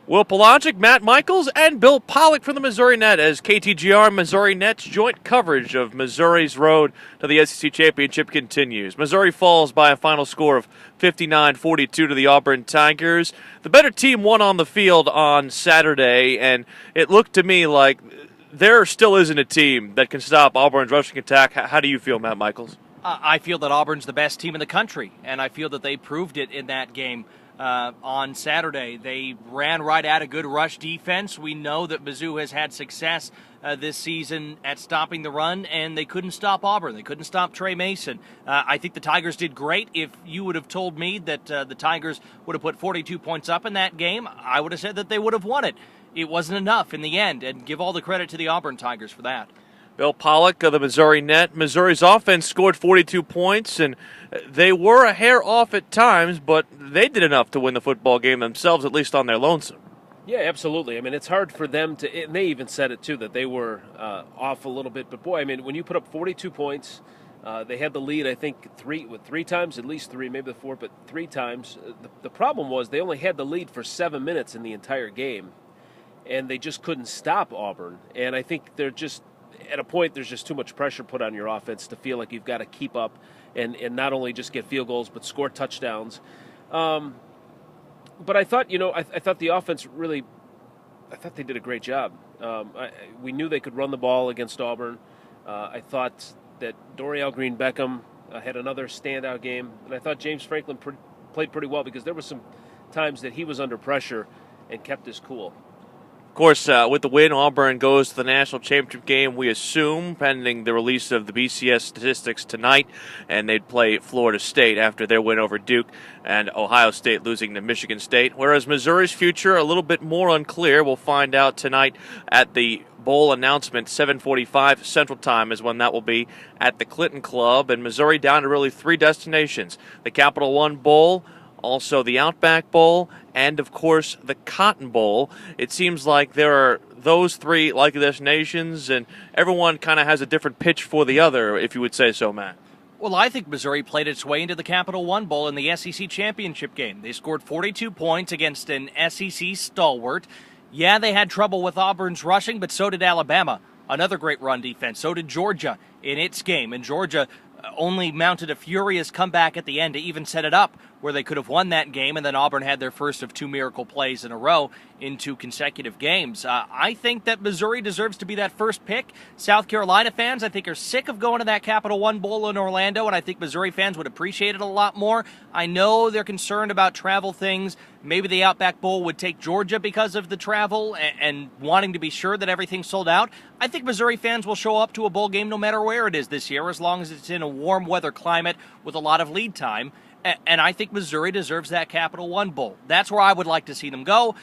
Will Palaszczuk, Matt Michaels, and Bill Pollock from the MissouriNet as KTGR and MissouriNet's joint coverage of Missouri's road to the SEC Championship continues. Missouri falls by a final score of 59-42 to the Auburn Tigers. The better team won on the field on Saturday, and it looked to me like there still isn't a team that can stop Auburn's rushing attack. How do you feel, Matt Michaels? I feel that Auburn's the best team in the country, and I feel that they proved it in that game. On Saturday, they ran right at a good rush defense. We know that Mizzou has had success this season at stopping the run, and they couldn't stop Auburn. They couldn't stop Trey Mason. I think the Tigers did great. If you would have told me that the Tigers would have put 42 points up in that game, I would have said that they would have won it. It wasn't enough in the end, and give all the credit to the Auburn Tigers for that. Bill Pollock of the MissouriNet. Missouri's offense scored 42 points, and they were a hair off at times, but they did enough to win the football game themselves, at least on their lonesome. Yeah, absolutely. I mean, it's hard for them to, and they even said it too, that they were off a little bit. But boy, I mean, when you put up 42 points, they had the lead, I think, three times, at least three, maybe the four, but three times. The problem was they only had the lead for 7 minutes in the entire game, and they just couldn't stop Auburn. And I think they're just, at a point, there's just too much pressure put on your offense to feel like you've got to keep up and not only just get field goals but score touchdowns. But I thought, I thought the offense really, I thought they did a great job. We knew they could run the ball against Auburn. I thought that Dorial Green-Beckham had another standout game, and I thought James Franklin played pretty well because there were some times that he was under pressure and kept his cool. Of course, with the win, Auburn goes to the national championship game, we assume, pending the release of the BCS statistics tonight, and they'd play Florida State after their win over Duke and Ohio State losing to Michigan State. Whereas Missouri's future, a little bit more unclear. We'll find out tonight at the bowl announcement. 7:45 Central Time is when that will be at the Clinton Club. And Missouri down to really three destinations: the Capital One Bowl, also the Outback Bowl, and, of course, the Cotton Bowl. It seems like there are those three likely destinations, and everyone kind of has a different pitch for the other, if you would say so, Matt. Well, I think Missouri played its way into the Capital One Bowl in the SEC Championship game. They scored 42 points against an SEC stalwart. Yeah, they had trouble with Auburn's rushing, but so did Alabama. Another great run defense. So did Georgia in its game, and Georgia only mounted a furious comeback at the end to even set it up where they could have won that game, and then Auburn had their first of two miracle plays in a row in two consecutive games. I think that Missouri deserves to be that first pick. South Carolina fans, I think, are sick of going to that Capital One Bowl in Orlando, and I think Missouri fans would appreciate it a lot more. I know they're concerned about travel things. Maybe the Outback Bowl would take Georgia because of the travel and wanting to be sure that everything's sold out. I think Missouri fans will show up to a bowl game no matter where it is this year, as long as it's in a warm weather climate with a lot of lead time. And I think Missouri deserves that Capital One Bowl. That's where I would like to see them go.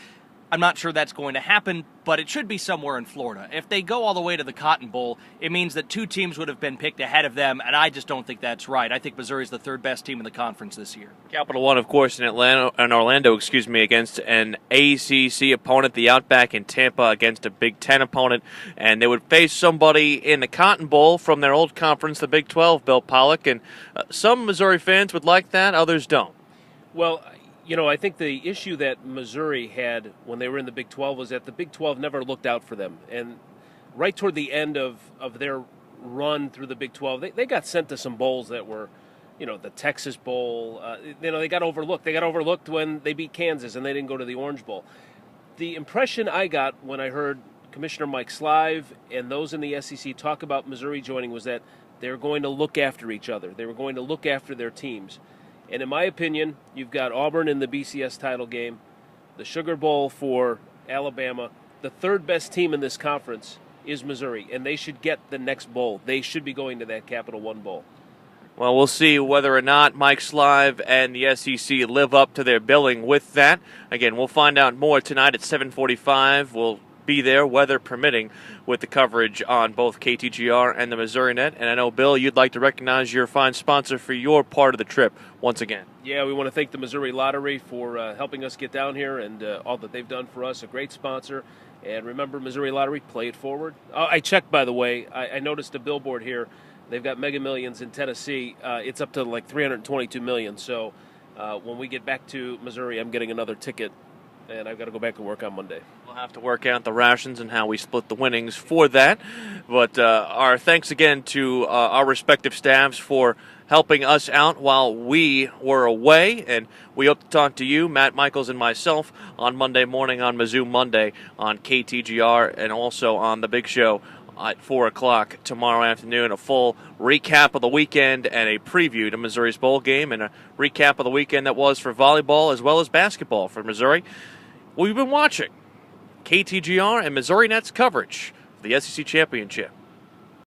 I'm not sure that's going to happen, but it should be somewhere in Florida. If they go all the way to the Cotton Bowl, it means that two teams would have been picked ahead of them, and I just don't think that's right. I think Missouri's the third best team in the conference this year. Capital One, of course, in Orlando, against an ACC opponent, the Outback in Tampa against a Big Ten opponent, and they would face somebody in the Cotton Bowl from their old conference, the Big 12, Bill Pollock, and some Missouri fans would like that, others don't. Well, I think the issue that Missouri had when they were in the Big 12 was that the Big 12 never looked out for them. And right toward the end of their run through the Big 12, they got sent to some bowls that were, the Texas Bowl. They got overlooked. They got overlooked when they beat Kansas and they didn't go to the Orange Bowl. The impression I got when I heard Commissioner Mike Slive and those in the SEC talk about Missouri joining was that they were going to look after each other. They were going to look after their teams. And in my opinion, you've got Auburn in the BCS title game, the Sugar Bowl for Alabama. The third best team in this conference is Missouri, and they should get the next bowl. They should be going to that Capital One Bowl. Well, we'll see whether or not Mike Slive and the SEC live up to their billing with that. Again, we'll find out more tonight at 7:45. We'll be there, weather permitting, with the coverage on both KTGR and the MissouriNet. And I know, Bill, you'd like to recognize your fine sponsor for your part of the trip once again. Yeah, we want to thank the Missouri Lottery for helping us get down here and all that they've done for us. A great sponsor. And remember, Missouri Lottery, play it forward. I checked, by the way. I noticed a billboard here. They've got Mega Millions in Tennessee. It's up to like $322 million. So when we get back to Missouri, I'm getting another ticket and I've got to go back and work on Monday. We'll have to work out the rations and how we split the winnings for that. But our thanks again to our respective staffs for helping us out while we were away. And we hope to talk to you, Matt Michaels and myself, on Monday morning on Mizzou Monday on KTGR and also on the big show at 4 o'clock tomorrow afternoon. A full recap of the weekend and a preview to Missouri's bowl game and a recap of the weekend that was for volleyball as well as basketball for Missouri. We've been watching KTGR and MissouriNet's coverage of the SEC Championship.